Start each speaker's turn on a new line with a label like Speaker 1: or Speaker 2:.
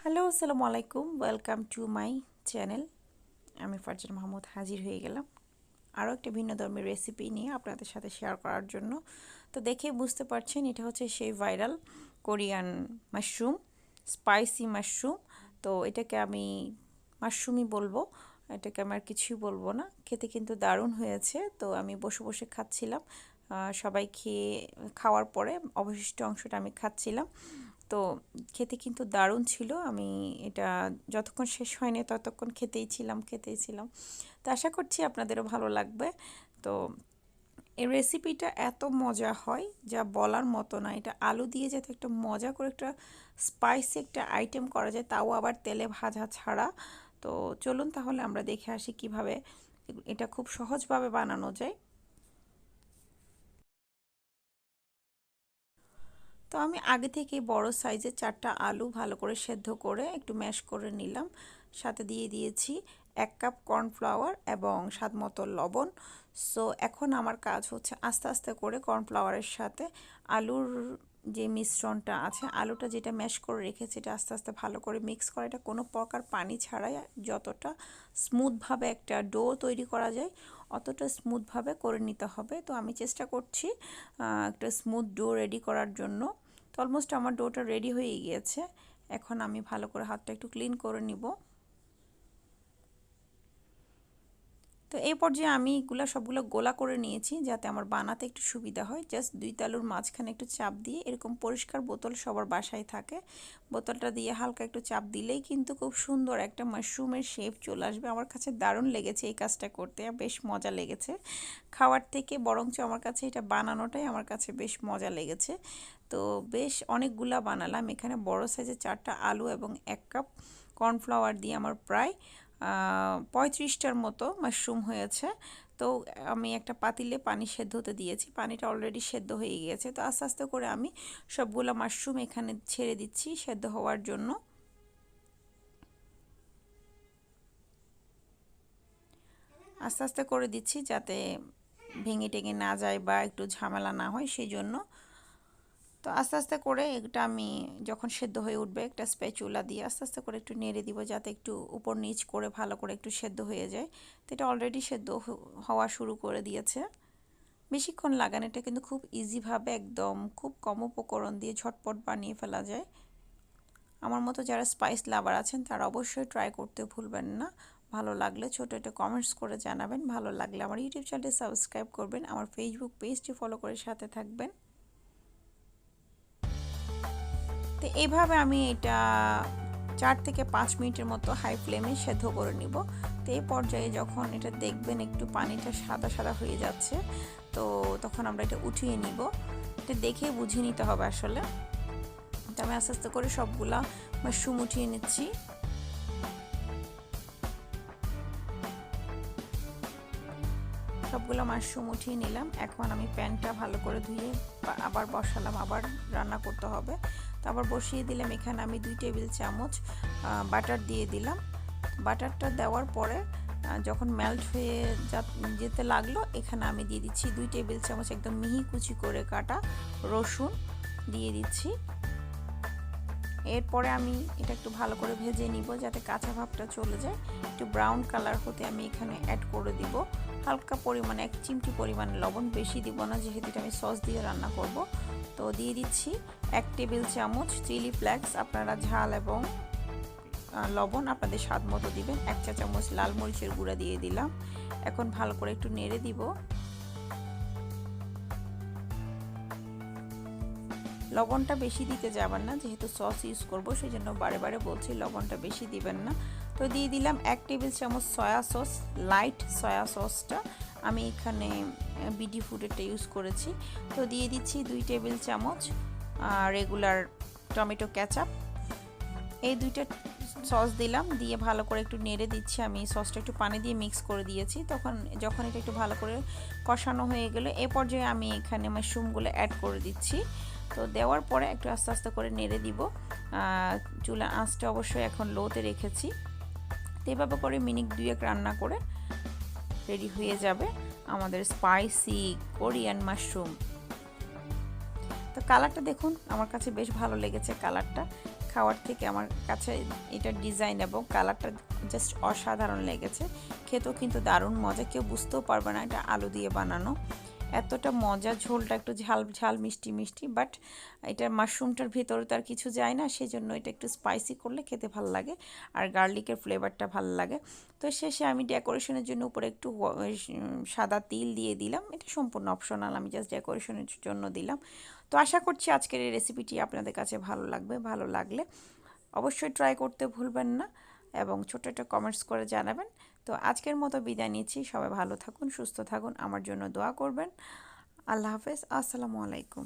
Speaker 1: Hello, আসসালামু আলাইকুম। Welcome to my channel. আমি ফারজানা মাহমুদ হাজির হয়ে গেলাম আরও একটা ভিন্ন ধর্মের রেসিপি নিয়ে আপনাদের সাথে শেয়ার করার জন্য। তো দেখে বুঝতে পারছেন এটা হচ্ছে সেই viral Korean mushroom, spicy mushroom. তো এটাকে আমি মাশরুমই বলবো, এটাকে আমি আর কিছুই বলবো না। খেতে কিন্তু দারুণ হয়েছে। তো আমি বসে বসে খাচ্ছিলাম, সবাই খাওয়ার পরে অবশিষ্ট অংশটা আমি খাচ্ছিলাম। তো খেতে কিন্তু দারুণ ছিল। আমি এটা যতক্ষণ শেষ হয়নি ততক্ষণ খেতেই ছিলাম। তো আশা করছি আপনাদেরও ভালো লাগবে। তো এই রেসিপিটা এত মজা হয় যা বলার মতো না। এটা আলু দিয়ে যাতে একটা মজা করে একটা স্পাইসি একটা আইটেম করা যায়, তাও আবার তেলে ভাজা ছাড়া। তো চলুন তাহলে আমরা দেখে আসি কিভাবে এটা খুব সহজভাবে বানানো যায়। তো আমি আগে থেকে বড় সাইজের 4টা আলু ভালো করে সেদ্ধ করে একটু ম্যাশ করে নিলাম। সাথে দিয়ে দিয়েছি 1 কাপ কর্নফ্লাওয়ার এবং স্বাদমতো লবণ। সো এখন আমার কাজ হচ্ছে আস্তে আস্তে করে কর্নফ্লাওয়ারের সাথে আলুর যে মিশ্রণটা আছে, আলুটা যেটা ম্যাশ করে রেখেছি, এটা আস্তে আস্তে ভালো করে মিক্স করা। এটা কোনো প্রকার পানি ছাড়াই যতটা স্মুথভাবে একটা ডো তৈরি করা যায় অতটা স্মুথভাবে করে নিতে হবে। তো আমি চেষ্টা করছি একটা স্মুথ ডো রেডি করার জন্য। তো অলমোস্ট আমার ডোটা রেডি হয়ে গিয়েছে। এখন আমি ভালো করে হাতটা একটু ক্লিন করে নিব। তো এই পর্যায়ে আমি সবগুলো গোলা করে নিয়েছি যাতে আমার বানাতে একটু সুবিধা হয়। জাস্ট 2 তালুর মাঝখানে একটু চাপ দিয়ে, এরকম পরিষ্কার বোতল সবার বাসায় থাকে, বোতলটা দিয়ে হালকা একটু চাপ দিলেই কিন্তু খুব সুন্দর একটা মাশরুমের শেপ চলে আসবে। আমার কাছে দারুণ লেগেছে এই কাজটা করতে, বেশ মজা লেগেছে খাওয়ার থেকে, বরঞ্চ আমার কাছে এটা বানানোটাই আমার কাছে বেশ মজা লেগেছে। তো বেশ অনেকগুলা বানালাম। এখানে বড় সাইজের 4টা আলু এবং 1 কাপ কর্নফ্লাওয়ার দিয়ে আমার প্রায় 35টার মতো মাশরুম হয়েছে। তো আমি একটা পাতিলে পানি সেদ্ধ হতে দিয়েছি, পানিটা অলরেডি সেদ্ধ হয়ে গিয়েছে। তো আস্তে আস্তে করে আমি সবগুলো মাশরুম এখানে ছেড়ে দিচ্ছি সেদ্ধ হওয়ার জন্য। আস্তে আস্তে করে দিচ্ছি যাতে ভেঙে টেঙে না যায় বা একটু ঝামেলা না হয়, সেই জন্য। তো আস্তে আস্তে করে এটা আমি যখন সেদ্ধ হয়ে উঠবে, একটা স্প্যাচুলা দিয়ে আস্তে আস্তে করে একটু নেড়ে দিব যাতে একটু উপর নিচ করে ভালো করে একটু সেদ্ধ হয়ে যায়। তো এটা অলরেডি সেদ্ধ হওয়া শুরু করে দিয়েছে। বেশিক্ষণ লাগান, এটা কিন্তু খুব ইজিভাবে একদম খুব কম উপকরণ দিয়ে ঝটপট বানিয়ে ফেলা যায়। আমার মতো যারা স্পাইস লাভার আছেন তারা অবশ্যই ট্রাই করতে ভুলবেন না। ভালো লাগলে ছোটো একটা কমেন্টস করে জানাবেন। ভালো লাগলে আমার ইউটিউব চ্যানেলটি সাবস্ক্রাইব করবেন, আমার ফেসবুক পেজটি ফলো করে সাথে থাকবেন। তো এইভাবে আমি এটা 4 থেকে 5 মিনিটের মতো হাই ফ্লেমে সেদ্ধ করে নিব। তো এই পর্যায়ে যখন এটা দেখবেন একটু পানিটা সাদা সাদা হয়ে যাচ্ছে, তো তখন আমরা এটা উঠিয়ে নিব। এটা দেখে বুঝিয়ে নিতে হবে আসলে। তো আমি আস্তে আস্তে করে সবগুলা মাশরুম উঠিয়ে নিচ্ছি। সবগুলো মাশরুম উঠিয়ে নিলাম। এখন আমি প্যানটা ভালো করে ধুয়ে আবার বসালাম, আবার রান্না করতে হবে। তো আবার বসিয়ে দিলাম। এখানে আমি 2 টেবিল চামচ বাটার দিয়ে দিলাম। বাটারটা দেওয়ার পরে যখন মেল্ট হয়ে যেতে লাগলো, এখানে আমি দিয়ে দিচ্ছি 2 টেবিল চামচ একদম মিহি কুচি করে কাটা রসুন দিয়ে দিচ্ছি। এরপরে আমি এটা একটু ভালো করে ভেজে নিব যাতে কাঁচা ভাবটা চলে যায়। একটু ব্রাউন কালার হতে আমি এখানে অ্যাড করে দিব হালকা পরিমাণে 1 চিমটি পরিমাণে লবণ, বেশি দিব না যেহেতু এটা আমি সস দিয়ে রান্না করব। তো দিয়ে দিচ্ছি 1 টেবিল চামচ চিলি ফ্লেক্স। আপনারা ঝাল এবং লবণ আপনাদের স্বাদ মতো দিবেন। 1 চা চামচ লাল মরিচের গুঁড়া দিয়ে দিলাম। এখন ভালো করে একটু নেড়ে দিব। লবণটা বেশি দিতে যাবেন না, যেহেতু সস ইউজ করব, সেই জন্য বারে বারে বলছি লবণটা বেশি দিবেন না। তো দিয়ে দিলাম 1 টেবিল চামচ সয়া সস, লাইট সয়া সসটা আমি এখানে বিডি ফুডেরটা ইউজ করেছি। তো দিয়ে দিচ্ছি 2 টেবিল চামচ রেগুলার টমেটো কেচাপ। এই 2টা সস দিলাম, দিয়ে ভালো করে একটু নেড়ে দিচ্ছি। আমি সসটা একটু পানি দিয়ে মিক্স করে দিয়েছি। যখন এটা একটু ভালো করে কষানো হয়ে গেলে এ পর্যায়ে আমি এখানে মাশরুমগুলো অ্যাড করে দিচ্ছি। তো দেওয়ার পরে একটু আস্তে আস্তে করে নেড়ে দিব। চুলা আঁচটা অবশ্যই এখন লোতে রেখেছি। তো এভাবে করে মিনিট 2 রান্না করে রেডি হয়ে যাবে আমাদের স্পাইসি কোরিয়ান মাশরুম। তো কালারটা দেখুন, আমার কাছে বেশ ভালো লেগেছে কালারটা। খাওয়ার থেকে আমার কাছে এটার ডিজাইন এবং কালারটা জাস্ট অসাধারণ লেগেছে। খেতেও কিন্তু দারুণ মজা, কেউ বুঝতেও পারবে না এটা আলু দিয়ে বানানো। এতটা মজা, ঝোলটা একটু ঝাল ঝাল মিষ্টি মিষ্টি, বাট এটা মাশরুমটার ভেতরে তো আর কিছু যায় না, সেজন্য এটা একটু স্পাইসি করলে খেতে ভালো লাগে আর গার্লিকের ফ্লেভারটা ভালো লাগে। তো শেষে আমি ডেকোরেশনের জন্য উপরে একটু সাদা তিল দিয়ে দিলাম, এটা সম্পূর্ণ অপশনাল, আমি জাস্ট ডেকোরেশনের জন্য দিলাম। তো আশা করছি আজকের এই রেসিপিটি আপনাদের কাছে ভালো লাগবে। ভালো লাগলে অবশ্যই ট্রাই করতে ভুলবেন না এবং ছোট একটা কমেন্টস করে জানাবেন। তো আজকের মতো বিদায় নিচ্ছি, সবাই ভালো থাকুন, সুস্থ থাকুন, আমার জন্য দোয়া করবেন। আল্লাহ হাফেজ, আসসালামু আলাইকুম।